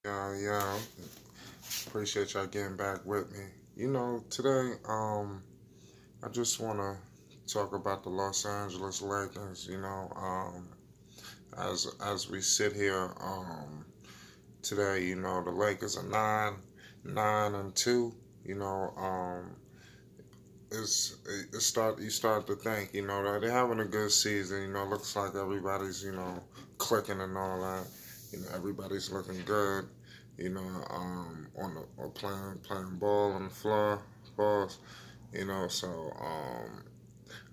Yeah. Appreciate y'all getting back with me. Today, I just want to talk about the Los Angeles Lakers. As we sit here, today, the Lakers are 9-2. You know, you start to think, that they're having a good season. Looks like everybody's, clicking and all that. Everybody's looking good. On the or playing ball on the floor, balls. So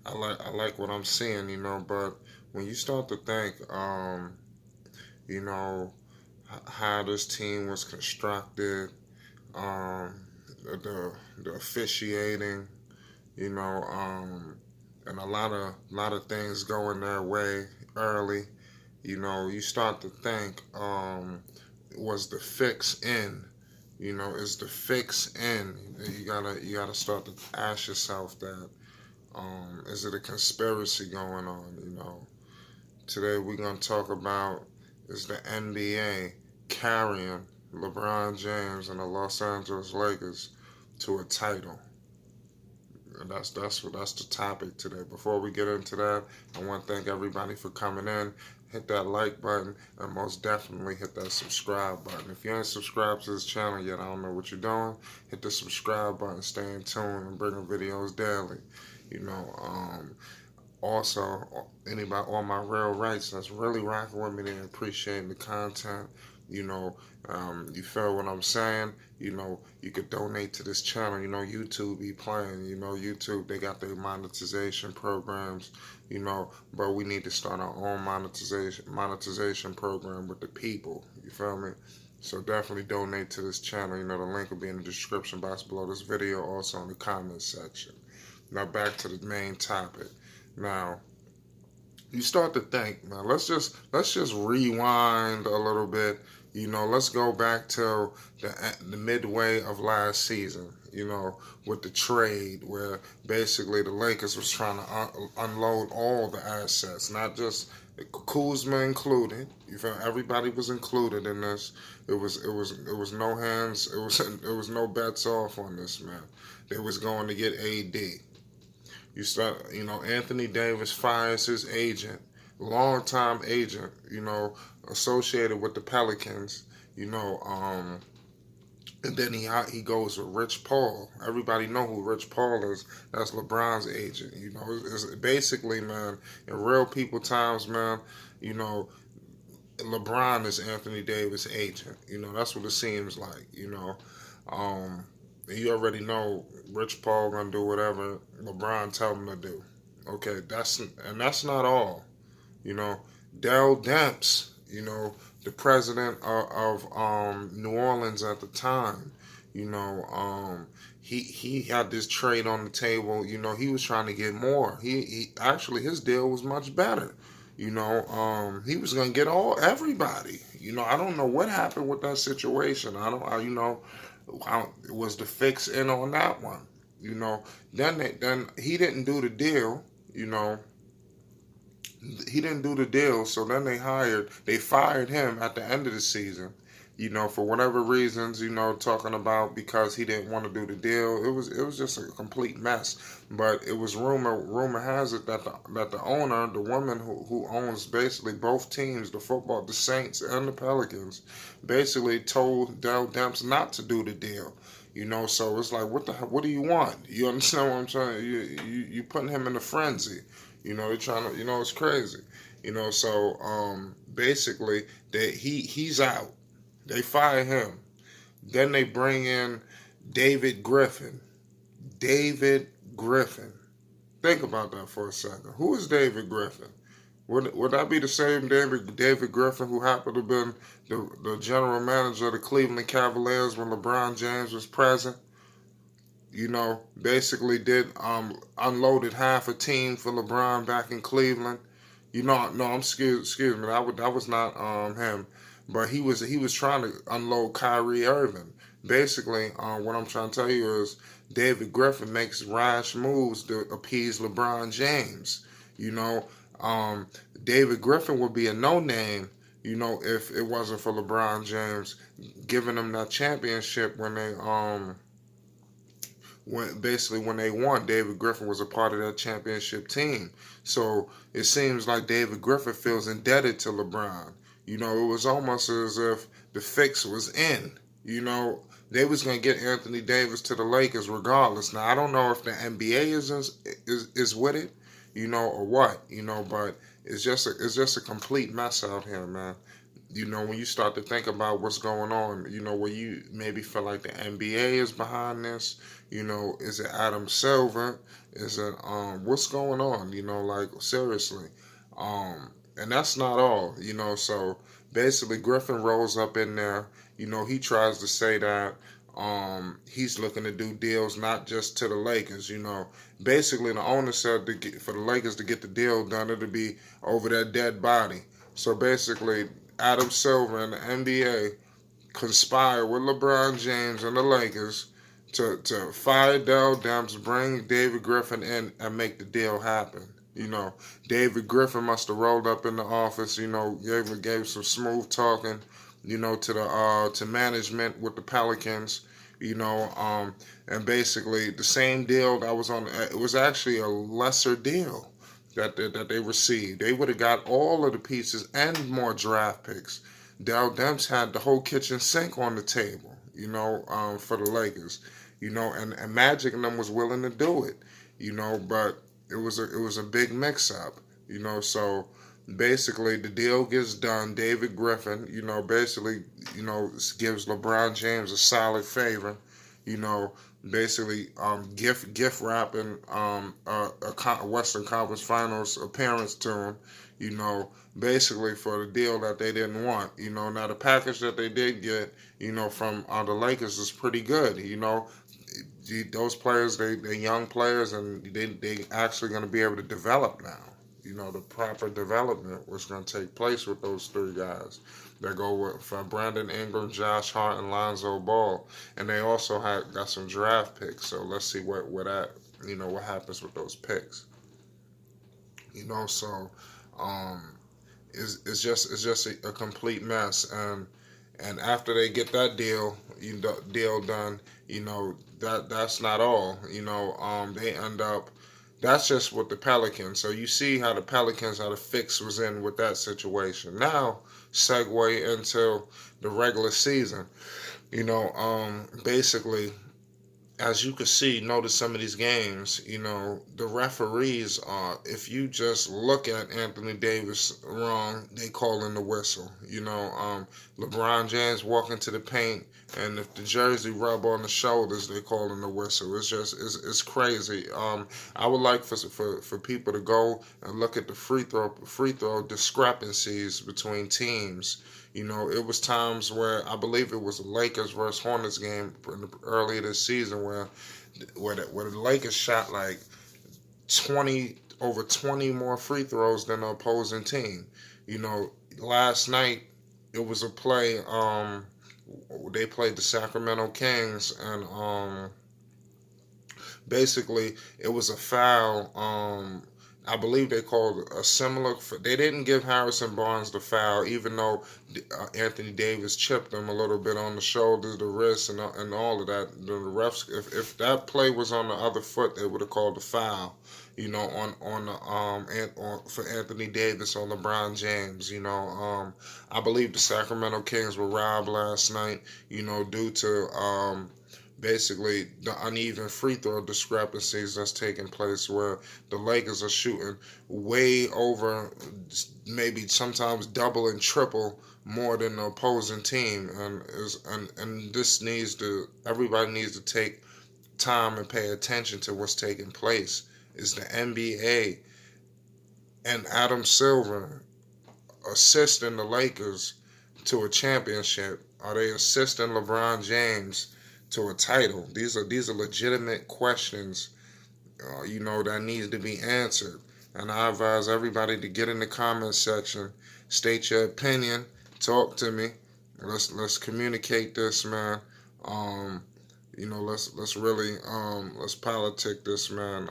I like what I'm seeing. But when you start to think, you know, how this team was constructed, um, the officiating, you know, and a lot of things going their way early. You start to think, was the fix in? Is the fix in? You gotta start to ask yourself that. Is it a conspiracy going on? Today we're gonna talk about, is the NBA carrying LeBron James and the Los Angeles Lakers to a title? And that's the topic today. Before we get into that, I want to thank everybody for coming in. Hit that like button and most definitely hit that subscribe button. If you ain't subscribed to this channel yet, I don't know what you're doing. Hit the subscribe button, stay in tune, and bringing videos daily. You know, Also, anybody, all my real rights that's really rocking with me, they appreciating the content. You feel what I'm saying? You could donate to this channel. YouTube be playing. YouTube, they got their monetization programs. But we need to start our own monetization program with the people. You feel me? So definitely donate to this channel. The link will be in the description box below this video, also in the comments section. Now back to the main topic. Now, you start to think, man, let's just rewind a little bit. Let's go back to the midway of last season, with the trade where basically the Lakers was trying to unload all the assets, not just Kuzma included. You feel everybody was included in this. It was no hands. It was no bets off on this, man. They was going to get AD. Anthony Davis fires his agent, longtime agent, associated with the Pelicans, and then he goes with Rich Paul. Everybody know who Rich Paul is. That's LeBron's agent. It's basically, man, in real people times, man, LeBron is Anthony Davis' agent. That's what it seems like. You already know Rich Paul gonna do whatever LeBron tell him to do. Okay, that's not all. Dell Demps, the president of New Orleans at the time, he had this trade on the table. He was trying to get more. He actually, his deal was much better. He was gonna get everybody. I don't know what happened with that situation. Was the fix in on that one. Then he didn't do the deal. He didn't do the deal. So then they fired him at the end of the season. For whatever reasons, talking about because he didn't want to do the deal. It was just a complete mess. But it was rumor has it that the owner, the woman who owns basically both teams, the Saints and the Pelicans, basically told Dell Demps not to do the deal. So it's like, what do you want? You understand what I'm saying? You putting him in a frenzy. They're trying to, it's crazy. So basically he's out. They fire him. Then they bring in David Griffin. David Griffin. Think about that for a second. Who is David Griffin? Would that be the same David Griffin who happened to have been the general manager of the Cleveland Cavaliers when LeBron James was present? Basically did unloaded half a team for LeBron back in Cleveland. No, I'm excuse me. That was not him. But he was trying to unload Kyrie Irving. Basically, what I'm trying to tell you is David Griffin makes rash moves to appease LeBron James. David Griffin would be a no-name if it wasn't for LeBron James giving them that championship when they won, David Griffin was a part of that championship team. So it seems like David Griffin feels indebted to LeBron. It was almost as if the fix was in. They was gonna get Anthony Davis to the Lakers regardless. Now I don't know if the NBA is with it, or what, but it's just a complete mess out here, man. When you start to think about what's going on, where you maybe feel like the NBA is behind this, is it Adam Silver? Is it what's going on? Like seriously. And that's not all, so basically Griffin rolls up in there, he tries to say that he's looking to do deals not just to the Lakers, Basically the owner said for the Lakers to get the deal done, it'll be over their dead body. So basically Adam Silver and the NBA conspire with LeBron James and the Lakers to fire Dell Demps, bring David Griffin in, and make the deal happen. David Griffin must have rolled up in the office, gave some smooth talking, to management with the Pelicans, and basically the same deal that was on. It was actually a lesser deal that they received. They would have got all of the pieces and more draft picks. Dell Demps had the whole kitchen sink on the table, for the Lakers, and Magic and them was willing to do it, but it was a big mix up, so basically the deal gets done. David Griffin, basically, gives LeBron James a solid favor, basically gift wrapping a Western Conference Finals appearance to him, basically for the deal that they didn't want. Now the package that they did get, from the Lakers is pretty good. Those players, they're young players, and they actually going to be able to develop now. The proper development was going to take place with those three guys that go from Brandon Ingram, Josh Hart, and Lonzo Ball, and they also got some draft picks. So let's see what happens with those picks. So it's just a complete mess, and after they get that deal done, that's not all. They end up. That's just with the Pelicans. So you see how the fix was in with that situation. Now, segue into the regular season. Basically, as you can see, notice some of these games, the referees are, if you just look at Anthony Davis wrong, they call in the whistle. LeBron James walking to the paint, and if the jersey rub on the shoulders, they call in the whistle. It's crazy. I would like for people to go and look at the free throw discrepancies between teams. It was times where I believe it was the Lakers versus Hornets game earlier this season where the Lakers shot like 20 more free throws than the opposing team. Last night it was a play. They played the Sacramento Kings, and basically it was a foul. I believe they called a similar. They didn't give Harrison Barnes the foul, even though Anthony Davis chipped him a little bit on the shoulders, the wrist, and all of that. The refs, if that play was on the other foot, they would have called the foul. For Anthony Davis on LeBron James. I believe the Sacramento Kings were robbed last night. Due to basically the uneven free throw discrepancies that's taking place, where the Lakers are shooting way over, maybe sometimes double and triple more than the opposing team, and this everybody needs to take time and pay attention to what's taking place. Is the NBA and Adam Silver assisting the Lakers to a championship? Are they assisting LeBron James to a title? These are legitimate questions, that needs to be answered. And I advise everybody to get in the comment section, state your opinion, talk to me. Let's communicate this, man. let's really let's politic this, man.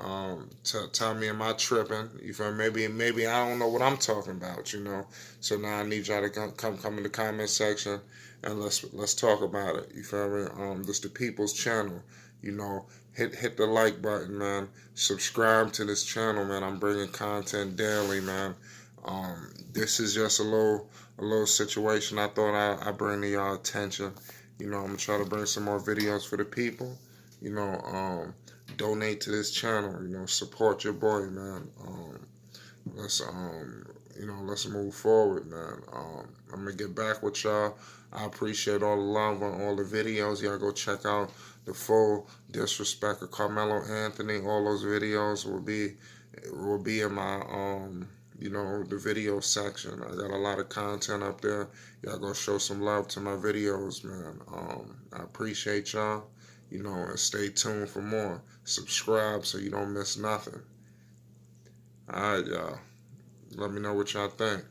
Tell me, am I tripping? You feel me? Maybe I don't know what I'm talking about. So now I need y'all to come in the comment section and let's talk about it. You feel me? This the people's channel. You know, hit the like button, man. Subscribe to this channel, man. I'm bringing content daily, man. This is just a little situation I thought I bring to y'all attention. I'm gonna try to bring some more videos for the people. Donate to this channel. Support your boy, man. Let's move forward, man. I'm gonna get back with y'all. I appreciate all the love on all the videos. Y'all go check out the full disrespect of Carmelo Anthony. All those videos will be in my the video section. I got a lot of content up there. Y'all go show some love to my videos, man. I appreciate y'all. And stay tuned for more. Subscribe so you don't miss nothing. All right, y'all. Let me know what y'all think.